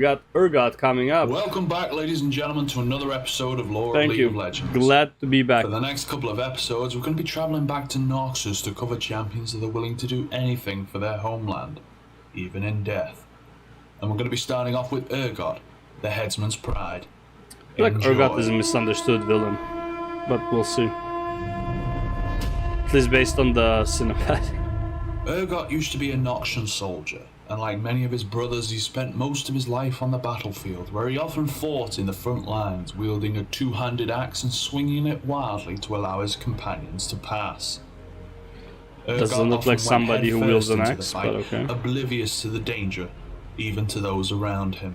We got Urgot coming up. Welcome back, ladies and gentlemen, to another episode of Lore of Thank League you. of Legends. Glad to be back. For the next couple of episodes, we're going to be travelling back to Noxus to cover champions that are willing to do anything for their homeland, even in death. And we're going to be starting off with Urgot, the headsman's pride. I feel like Urgot is a misunderstood villain, but we'll see. At least based on the cinematic. Urgot used to be a Noxian soldier, and like many of his brothers, he spent most of his life on the battlefield, where he often fought in the front lines, wielding a two-handed axe and swinging it wildly to allow his companions to pass. Doesn't look like somebody who wields an axe, but okay. Oblivious to the danger, even to those around him.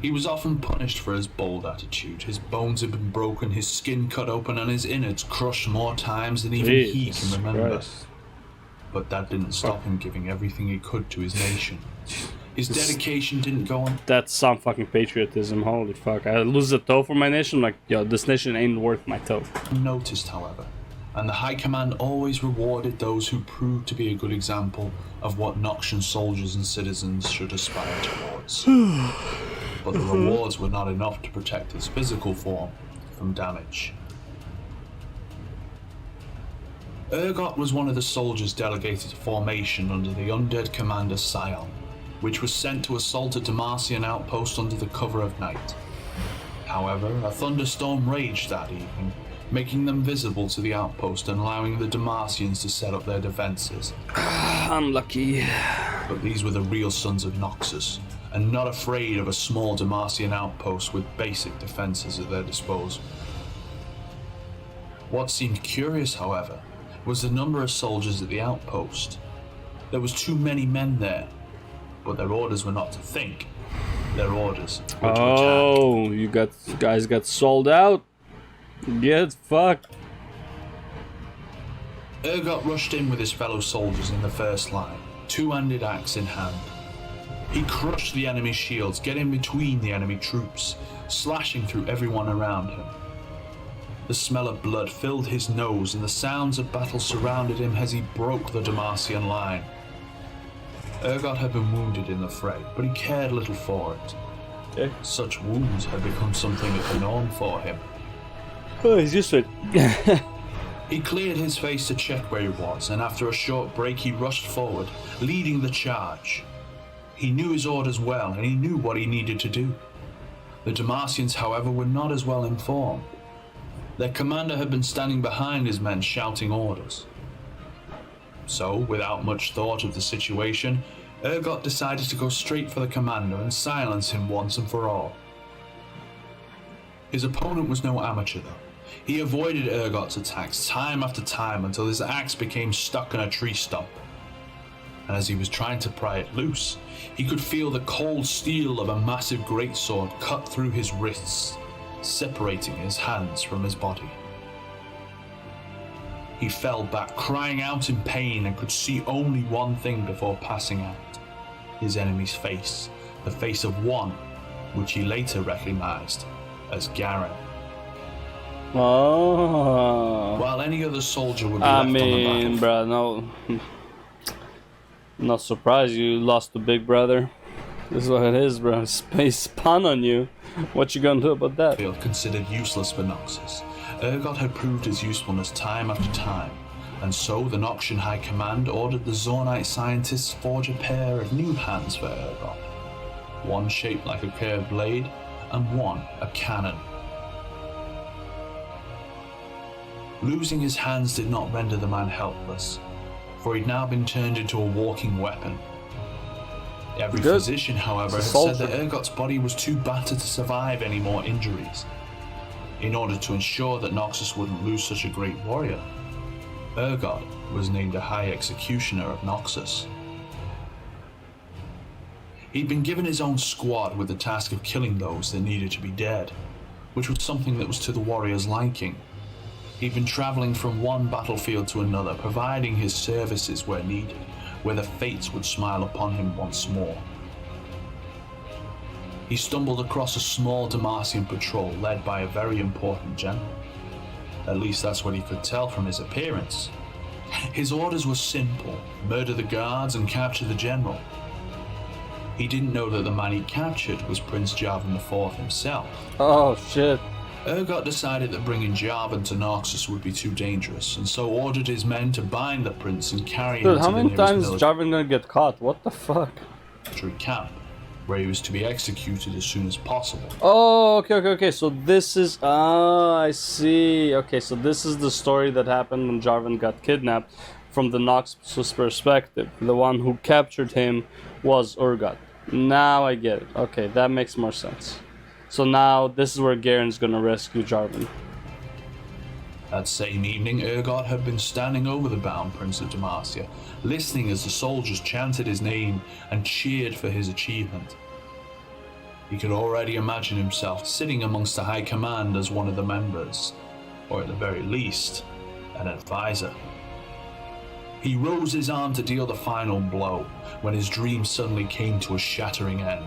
He was often punished for his bold attitude. His bones had been broken, his skin cut open, and his innards crushed more times than even he can remember. Christ. But that didn't stop him giving everything he could to his nation. His dedication didn't go on. That's some fucking patriotism, holy fuck. I lose a toe for my nation, like, yo, this nation ain't worth my toe. Unnoticed, however, and the High Command always rewarded those who proved to be a good example of what Noxian soldiers and citizens should aspire towards. But the rewards were not enough to protect his physical form from damage. Urgot was one of the soldiers delegated to formation under the undead commander Sion, which was sent to assault a Demacian outpost under the cover of night. However, a thunderstorm raged that evening, making them visible to the outpost and allowing the Demacians to set up their defenses. Unlucky. But these were the real sons of Noxus, and not afraid of a small Demacian outpost with basic defenses at their disposal. What seemed curious, however, was the number of soldiers at the outpost. There was too many men there, but their orders were not to think. Their orders were to attack. Oh, you guys got sold out? Get fucked. Urgot rushed in with his fellow soldiers in the first line, two-handed axe in hand. He crushed the enemy's shields, getting between the enemy troops, slashing through everyone around him. The smell of blood filled his nose, and the sounds of battle surrounded him as he broke the Demacian line. Urgot had been wounded in the fray, but he cared little for it. Okay. Such wounds had become something of the norm for him. Oh, he's used to it. He cleared his face to check where he was, and after a short break he rushed forward, leading the charge. He knew his orders well, and he knew what he needed to do. The Demacians, however, were not as well informed. Their commander had been standing behind his men shouting orders. So, without much thought of the situation, Urgot decided to go straight for the commander and silence him once and for all. His opponent was no amateur though. He avoided Urgot's attacks time after time until his axe became stuck in a tree stump. And as he was trying to pry it loose, he could feel the cold steel of a massive greatsword cut through his wrists, separating his hands from his body. He fell back, crying out in pain, and could see only one thing before passing out: his enemy's face, the face of one which he later recognized as Garen. Oh. While any other soldier would be left on the battlefield. Bruh, no. Not surprised you lost to Big Brother. This is what it is, bro. Space spun on you. What you gonna do about that? Considered useless for Noxus, Urgot had proved his usefulness time after time, and so the Noxian High Command ordered the Zornite scientists forge a pair of new hands for Urgot. One shaped like a curved blade, and one a cannon. Losing his hands did not render the man helpless, for he'd now been turned into a walking weapon. Every physician, however, had said that Urgot's body was too battered to survive any more injuries. In order to ensure that Noxus wouldn't lose such a great warrior, Urgot was named a High Executioner of Noxus. He'd been given his own squad with the task of killing those that needed to be dead, which was something that was to the warrior's liking. He'd been travelling from one battlefield to another, providing his services where needed, where the fates would smile upon him once more. He stumbled across a small Demacian patrol led by a very important general. At least that's what he could tell from his appearance. His orders were simple: murder the guards and capture the general. He didn't know that the man he captured was Prince Jarvan IV himself. Oh shit. Urgot decided that bringing Jarvan to Noxus would be too dangerous, and so ordered his men to bind the prince and carry him Dude, to how the many nearest times is Jarvan gonna get caught? What the fuck? military camp, where he was to be executed as soon as possible. Oh, okay. So this is... I see. Okay, so this is the story that happened when Jarvan got kidnapped from the Noxus perspective. The one who captured him was Urgot. Now I get it. Okay, that makes more sense. So now this is where Garen's gonna rescue Jarvan. That same evening, Urgot had been standing over the bound Prince of Demacia, listening as the soldiers chanted his name and cheered for his achievement. He could already imagine himself sitting amongst the high command as one of the members, or at the very least, an advisor. He rose his arm to deal the final blow when his dream suddenly came to a shattering end.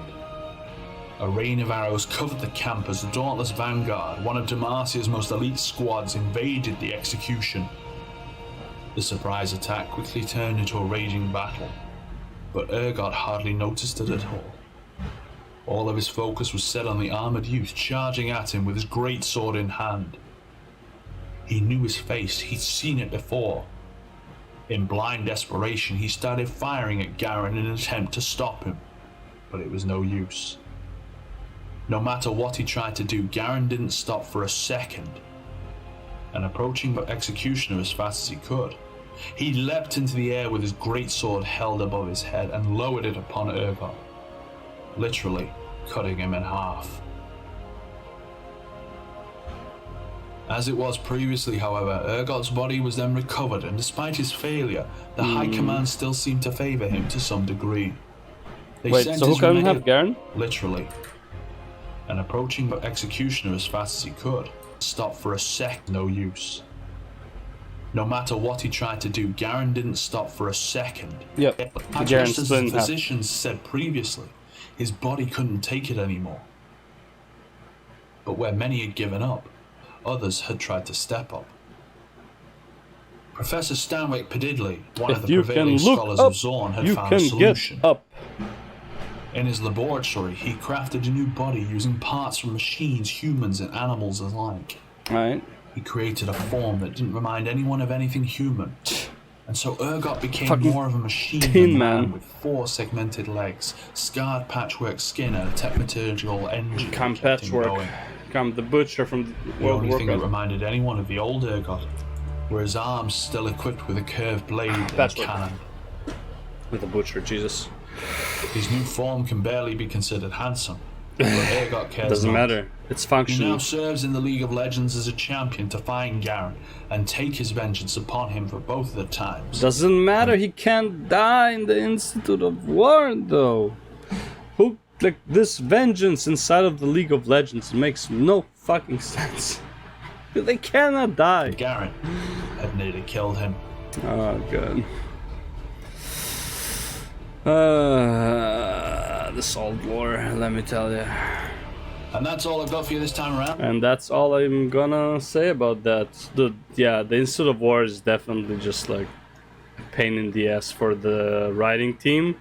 A rain of arrows covered the camp as the Dauntless Vanguard, one of Demacia's most elite squads, invaded the execution. The surprise attack quickly turned into a raging battle, but Urgot hardly noticed it at all. All of his focus was set on the armored youth charging at him with his great sword in hand. He knew his face, he'd seen it before. In blind desperation, he started firing at Garen in an attempt to stop him, but it was no use. No matter what he tried to do, Garen didn't stop for a second. And approaching the executioner as fast as he could, he leapt into the air with his great sword held above his head and lowered it upon Urgot, literally cutting him in half. As it was previously, however, Urgot's body was then recovered, and despite his failure, the High Command still seemed to favor him to some degree. They Wait, sent so who his can men have Garen? literally, and approaching the executioner as fast as he could, stopped for a sec, no use. No matter what he tried to do, Garen didn't stop for a second. Yep. Just as the physicians said previously, his body couldn't take it anymore. But where many had given up, others had tried to step up. Professor Stanwyck Padidley, one of the prevailing scholars of Zorn, had found a solution. In his laboratory, he crafted a new body using parts from machines, humans, and animals alike. Right. He created a form that didn't remind anyone of anything human. And so Urgot became Fucking more of a machine Tin than Man. man with 4 segmented legs, scarred patchwork skin, and a technoturgical engine. Come that kept him Patchwerk. going. Come the butcher from The World only thing that Warcraft. reminded anyone of the old Urgot were his arms still equipped with a curved blade and a Patchwerk. cannon. With the butcher, Jesus. His new form can barely be considered handsome, but Urgot cares Doesn't not. matter. It's He now functional. serves in the League of Legends as a champion to find Garen and take his vengeance upon him for both the times. Doesn't matter. He can't die in the Institute of War, though. Who like this vengeance inside of the League of Legends makes no fucking sense. They cannot die. Garen had nearly killed him. Oh god. This old lore, let me tell you. And that's all I've got for you this time around. And that's all I'm gonna say about that. The Institute of War is definitely just like a pain in the ass for the writing team,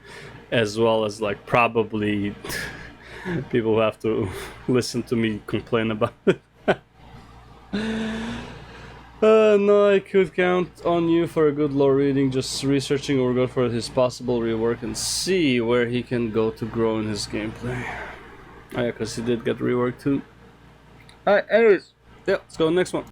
as well as like probably people who have to listen to me complain about it. No, I could count on you for a good lore reading, just researching or go for his possible rework and see where he can go to grow in his gameplay. Oh yeah, because he did get reworked too. Alright, anyways, yeah, let's go next one.